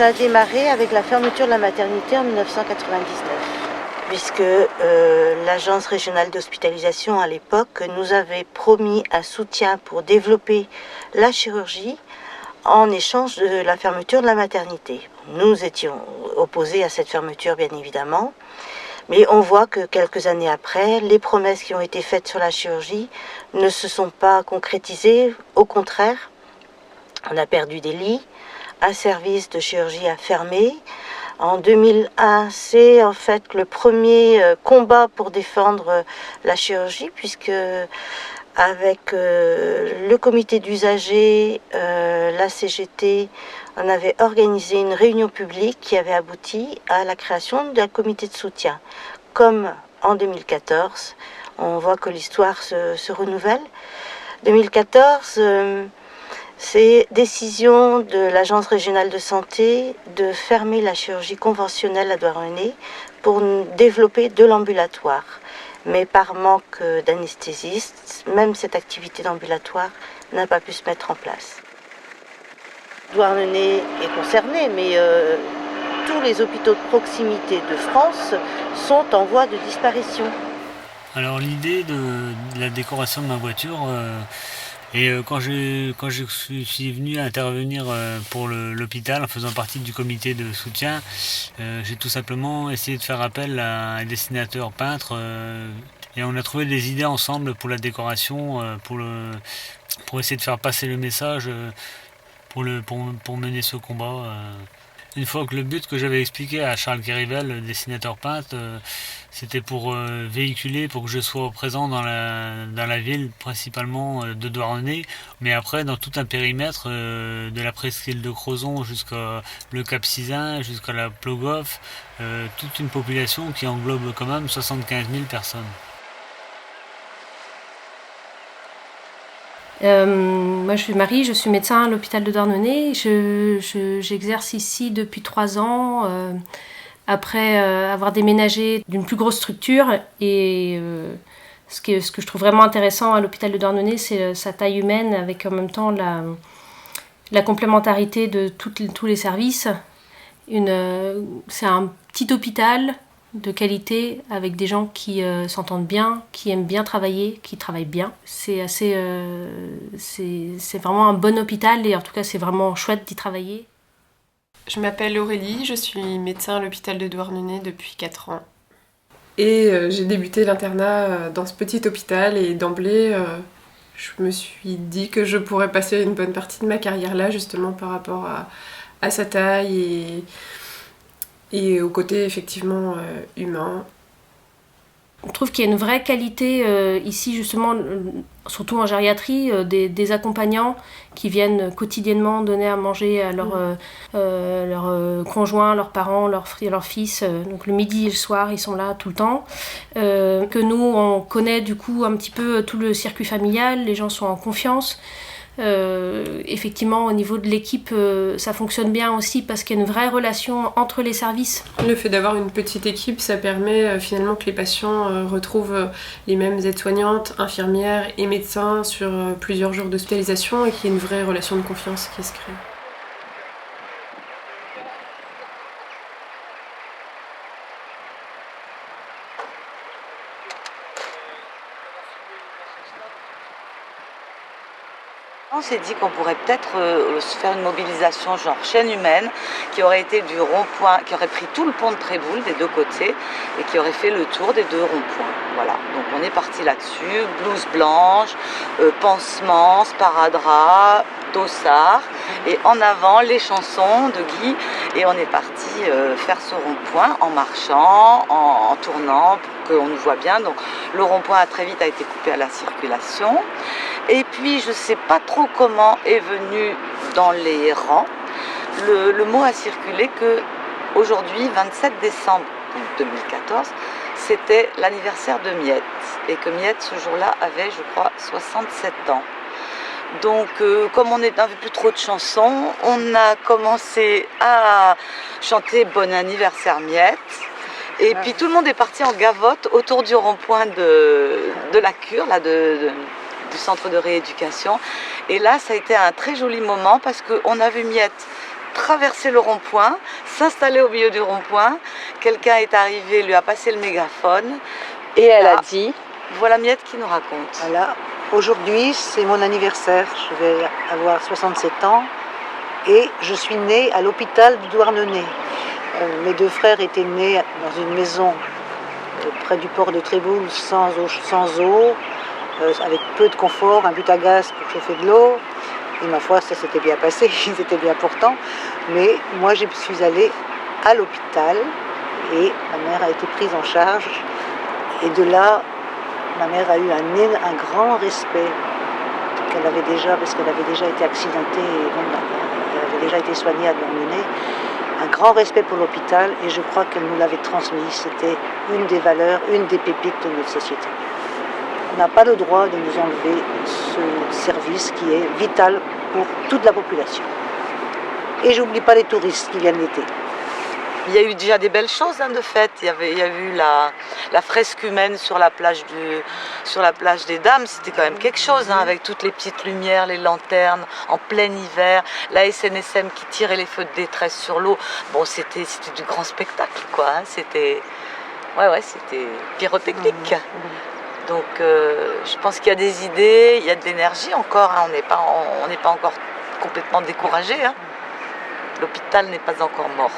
Ça a démarré avec la fermeture de la maternité en 1999, puisque l'agence régionale d'hospitalisation à l'époque nous avait promis un soutien pour développer la chirurgie en échange de la fermeture de la maternité. Nous étions opposés à cette fermeture, bien évidemment, mais on voit que quelques années après, les promesses qui ont été faites sur la chirurgie ne se sont pas concrétisées. Au contraire, on a perdu des lits, un service de chirurgie a fermé. En 2001, c'est en fait le premier combat pour défendre la chirurgie, puisque avec le comité d'usagers, la CGT, on avait organisé une réunion publique qui avait abouti à la création d'un comité de soutien. Comme en 2014, on voit que l'histoire se renouvelle. 2014, c'est décision de l'Agence régionale de santé de fermer la chirurgie conventionnelle à Douarnenez pour développer de l'ambulatoire. Mais par manque d'anesthésistes, même cette activité d'ambulatoire n'a pas pu se mettre en place. Douarnenez est concerné, mais tous les hôpitaux de proximité de France sont en voie de disparition. Alors l'idée de la décoration de ma voiture, quand je suis venu intervenir pour l'hôpital en faisant partie du comité de soutien, j'ai tout simplement essayé de faire appel à un dessinateur peintre et on a trouvé des idées ensemble pour la décoration, pour essayer de faire passer le message, pour mener ce combat. Une fois que le but que j'avais expliqué à Charles Guérivel, le dessinateur peintre, c'était pour véhiculer, pour que je sois présent dans la ville, principalement de Douarnenez, mais après dans tout un périmètre de la presqu'île de Crozon jusqu'à le Cap Sizun, jusqu'à la Plogoff, toute une population qui englobe quand même 75 000 personnes. Moi je suis Marie, je suis médecin à l'hôpital de Douarnenez. J'exerce ici depuis 3 ans, après avoir déménagé d'une plus grosse structure. Et ce que je trouve vraiment intéressant à l'hôpital de Douarnenez, c'est sa taille humaine, avec en même temps la complémentarité de tous les services. C'est un petit hôpital de qualité, avec des gens qui s'entendent bien, qui aiment bien travailler, qui travaillent bien. C'est vraiment un bon hôpital, et en tout cas c'est vraiment chouette d'y travailler. Je m'appelle Aurélie, je suis médecin à l'hôpital de Douarnenez depuis 4 ans. Et j'ai débuté l'internat dans ce petit hôpital, et d'emblée je me suis dit que je pourrais passer une bonne partie de ma carrière là, justement par rapport à sa taille et au côté effectivement humain. On trouve qu'il y a une vraie qualité ici, justement, surtout en gériatrie, des accompagnants qui viennent quotidiennement donner à manger à leurs conjoints, leurs parents, leurs fils. Donc le midi et le soir, ils sont là tout le temps. Que nous, on connaît du coup un petit peu tout le circuit familial, les gens sont en confiance. Effectivement, au niveau de l'équipe, ça fonctionne bien aussi parce qu'il y a une vraie relation entre les services. Le fait d'avoir une petite équipe, ça permet finalement que les patients retrouvent les mêmes aides-soignantes, infirmières et médecins sur plusieurs jours d'hospitalisation, et qu'il y ait une vraie relation de confiance qui se crée. On s'est dit qu'on pourrait peut-être se faire une mobilisation genre chaîne humaine qui aurait été du rond-point, qui aurait pris tout le pont de Tréboul des deux côtés et qui aurait fait le tour des 2 ronds-points. Voilà, donc on est parti là-dessus, blouse blanche, pansement, sparadrap, dossard, et en avant les chansons de Guy, et on est parti faire ce rond-point en marchant, en tournant pour qu'on nous voit bien. Donc le rond-point a très vite été coupé à la circulation. Et puis je ne sais pas trop comment est venu dans les rangs le mot a circulé que aujourd'hui, 27 décembre 2014, c'était l'anniversaire de Miette, et que Miette ce jour-là avait, je crois, 67 ans. Donc comme on n'avait plus trop de chansons, on a commencé à chanter Bon anniversaire Miette. Et puis tout le monde est parti en gavotte autour du rond-point de la cure, là, du centre de rééducation. Et là, ça a été un très joli moment parce qu'on a vu Miette traverser le rond-point, s'installer au milieu du rond-point. Quelqu'un est arrivé, lui a passé le mégaphone. Et elle a dit... Voilà Miette qui nous raconte. Voilà. Aujourd'hui, c'est mon anniversaire. Je vais avoir 67 ans et je suis née à l'hôpital de Douarnenez. Mes 2 frères étaient nés dans une maison près du port de Tréboul, sans eau, avec peu de confort, un but à gaz pour chauffer de l'eau. Et ma foi, ça s'était bien passé, ils étaient bien portants. Mais moi, je suis allée à l'hôpital et ma mère a été prise en charge. Et de là, ma mère a eu un grand respect qu'elle avait déjà, parce qu'elle avait déjà été accidentée, et bon, elle avait déjà été soignée à Douarnenez. Un grand respect pour l'hôpital et je crois qu'elle nous l'avait transmis. C'était une des valeurs, une des pépites de notre société. On n'a pas le droit de nous enlever ce service qui est vital pour toute la population. Et j'oublie pas les touristes qui viennent l'été. Il y a eu déjà des belles choses de fait. Il y a eu la fresque humaine sur la plage des Dames. C'était quand même quelque chose, avec toutes les petites lumières, les lanternes, en plein hiver. La SNSM qui tirait les feux de détresse sur l'eau. Bon, c'était du grand spectacle, quoi. C'était pyrotechnique. Donc, je pense qu'il y a des idées, il y a de l'énergie encore. On n'est pas encore complètement découragé. L'hôpital n'est pas encore mort.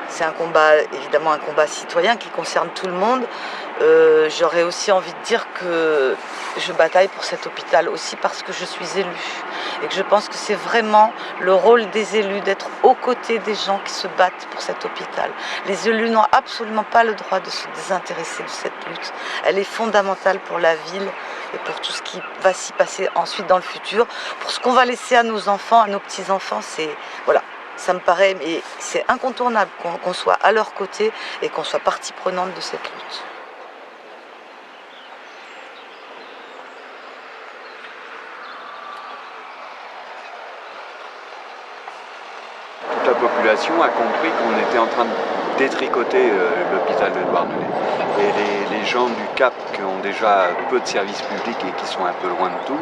C'est un combat, évidemment un combat citoyen qui concerne tout le monde. J'aurais aussi envie de dire que je bataille pour cet hôpital aussi parce que je suis élue. Et que je pense que c'est vraiment le rôle des élus d'être aux côtés des gens qui se battent pour cet hôpital. Les élus n'ont absolument pas le droit de se désintéresser de cette lutte. Elle est fondamentale pour la ville et pour tout ce qui va s'y passer ensuite dans le futur. Pour ce qu'on va laisser à nos enfants, à nos petits-enfants, ça me paraît, mais c'est incontournable qu'on soit à leur côté et qu'on soit partie prenante de cette lutte. Toute la population a compris qu'on était en train de détricoter l'hôpital de Douarnenez. Et les gens du Cap qui ont déjà peu de services publics et qui sont un peu loin de tout,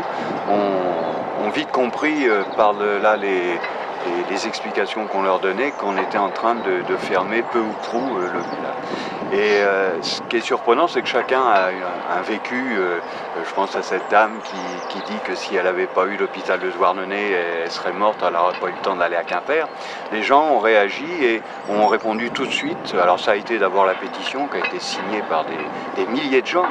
ont vite compris par là les explications qu'on leur donnait qu'on était en train de fermer peu ou prou l'hôpital. Et ce qui est surprenant, c'est que chacun a un vécu. Je pense à cette dame qui dit que si elle n'avait pas eu l'hôpital de Douarnenez, elle serait morte, elle n'aurait pas eu le temps d'aller à Quimper. Les gens ont réagi et ont répondu tout de suite. Alors ça a été d'abord la pétition qui a été signée par des milliers de gens.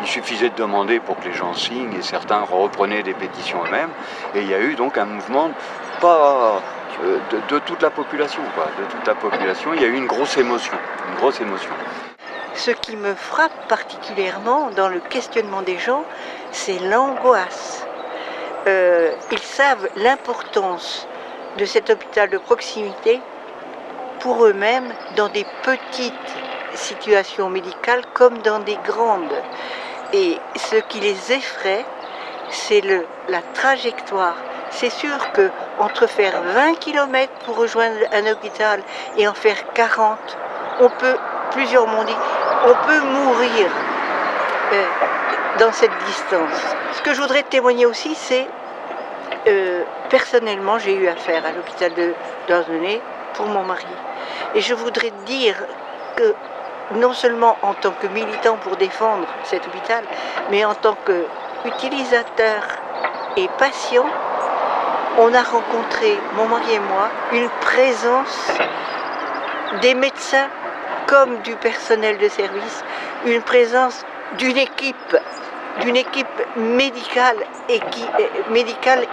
Il suffisait de demander pour que les gens signent et certains reprenaient des pétitions eux-mêmes. Et il y a eu donc un mouvement de toute la population, quoi. De toute la population, il y a eu une grosse émotion. Ce qui me frappe particulièrement dans le questionnement des gens, c'est l'angoisse. Ils savent l'importance de cet hôpital de proximité pour eux-mêmes dans des petites situations médicales comme dans des grandes. Et ce qui les effraie, c'est la trajectoire. C'est sûr que entre faire 20 km pour rejoindre un hôpital et en faire 40, plusieurs m'ont dit, on peut mourir dans cette distance. Ce que je voudrais témoigner aussi, c'est personnellement, j'ai eu affaire à l'hôpital de Douarnenez pour mon mari. Et je voudrais dire que non seulement en tant que militant pour défendre cet hôpital, mais en tant qu'utilisateur et patient, on a rencontré, mon mari et moi, une présence des médecins comme du personnel de service, une présence d'une équipe médicale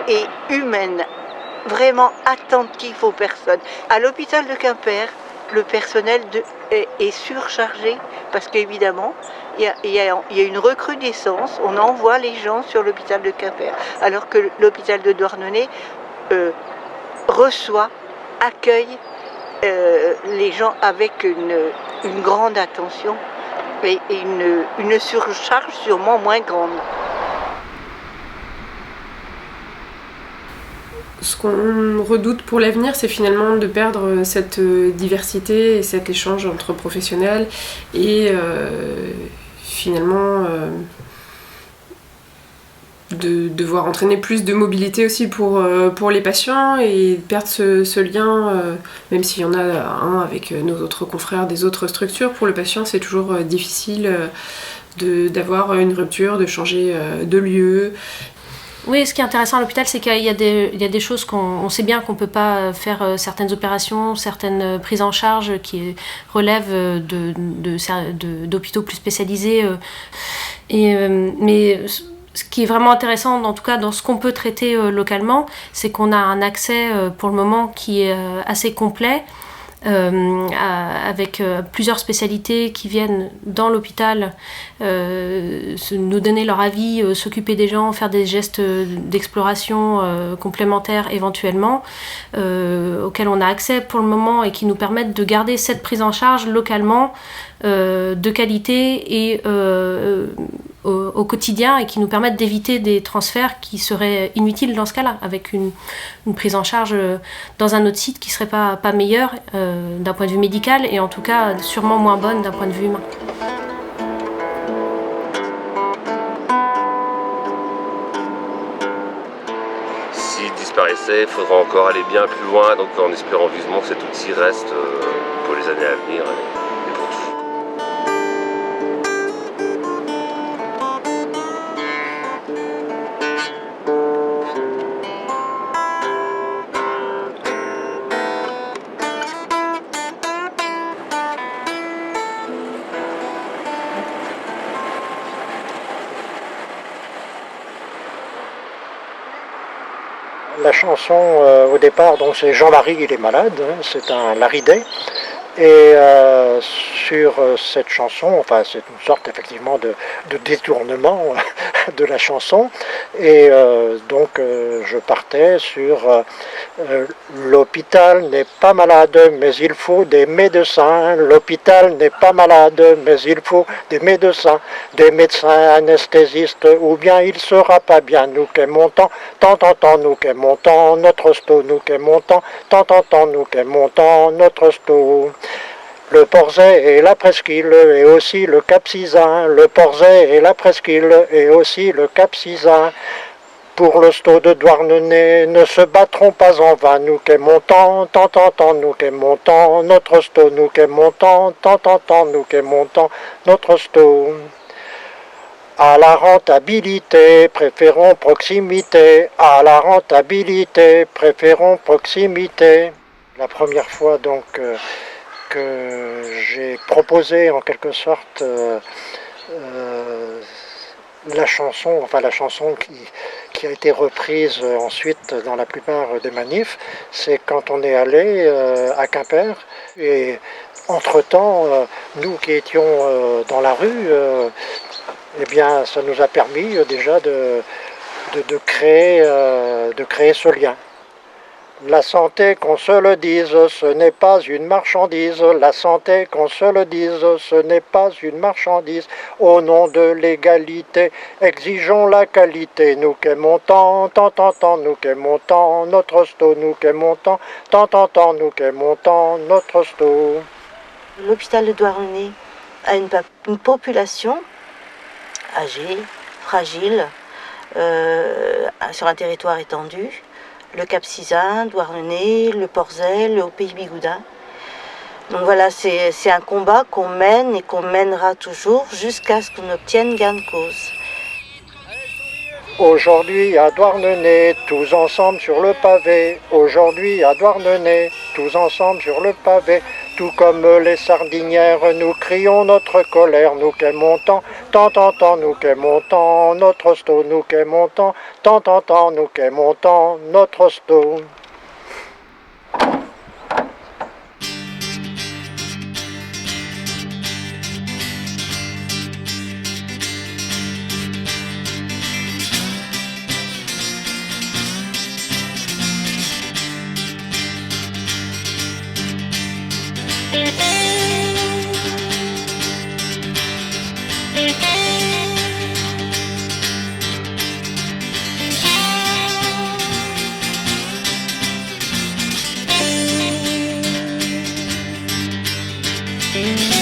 et humaine, vraiment attentive aux personnes. À l'hôpital de Quimper, le personnel est surchargé parce qu'évidemment, il y a une recrudescence, on envoie les gens sur l'hôpital de Quimper, alors que l'hôpital de Douarnenez accueille les gens avec une grande attention et une surcharge sûrement moins grande. Ce qu'on redoute pour l'avenir, c'est finalement de perdre cette diversité et cet échange entre professionnels et finalement de devoir entraîner plus de mobilité aussi pour les patients et perdre ce lien, même s'il y en a un avec nos autres confrères des autres structures, pour le patient c'est toujours difficile d'avoir une rupture, de changer de lieu. Oui, ce qui est intéressant à l'hôpital, c'est qu'il y a des choses qu'on sait bien qu'on ne peut pas faire certaines opérations, certaines prises en charge qui relèvent d'hôpitaux plus spécialisés. Mais ce qui est vraiment intéressant, en tout cas dans ce qu'on peut traiter localement, c'est qu'on a un accès pour le moment qui est assez complet. Avec plusieurs spécialités qui viennent dans l'hôpital nous donner leur avis, s'occuper des gens, faire des gestes d'exploration complémentaires éventuellement, auxquels on a accès pour le moment et qui nous permettent de garder cette prise en charge localement de qualité et au quotidien, et qui nous permettent d'éviter des transferts qui seraient inutiles dans ce cas-là, avec une prise en charge dans un autre site qui serait pas meilleure d'un point de vue médical, et en tout cas sûrement moins bonne d'un point de vue humain. S'il disparaissait, il faudra encore aller bien plus loin, donc en espérant vivement que cet outil reste pour les années à venir et pour tout. La chanson au départ, donc c'est Jean-Marie, il est malade, hein, c'est un laridais. Et sur cette chanson, enfin c'est une sorte effectivement de détournement de la chanson. Et donc je partais sur l'hôpital n'est pas malade, mais il faut des médecins. L'hôpital n'est pas malade, mais il faut des médecins anesthésistes, ou bien il sera pas bien. Nous qu'aimons tant, nous qu'aimons tant, notre sto, nous qu'aimons tant, nous qu'aimons tant, notre sto. Le Porzay et la Presqu'île et aussi le Cap Sizun, le Porzay et la Presqu'île et aussi le Cap Sizun. Pour le sto de Douarnenez, ne se battront pas en vain, nous qu'aimons tant, nous qu'aimons tant, notre sto, nous qu'aimons tant, nous qu'aimons tant, notre sto. À la rentabilité, préférons proximité, à la rentabilité, préférons proximité. La première fois donc que j'ai proposé en quelque sorte la chanson qui a été reprise ensuite dans la plupart des manifs, c'est quand on est allé à Quimper. Et entre-temps, nous qui étions dans la rue, eh bien, ça nous a permis déjà de créer ce lien. La santé, qu'on se le dise, ce n'est pas une marchandise. La santé, qu'on se le dise, ce n'est pas une marchandise. Au nom de l'égalité, exigeons la qualité. Nous qu'aimons tant, nous qu'aimons tant, notre sto, nous qu'aimons tant, nous qu'aimons tant, notre sto. L'hôpital de Douarnenez a une population âgée, fragile, sur un territoire étendu. Le Cap Sizun, Douarnenez, le Porzay, le Haut-Pays Bigoudin. Donc voilà, c'est un combat qu'on mène et qu'on mènera toujours jusqu'à ce qu'on obtienne gain de cause. Aujourd'hui à Douarnenez, tous ensemble sur le pavé. Aujourd'hui à Douarnenez, tous ensemble sur le pavé. Tout comme les sardinières, nous crions notre colère. Nous qu'aimons tant, nous qu'aimons tant, notre sto, nous qu'aimons tant, nous qu'aimons tant, notre sto. Mm-hmm.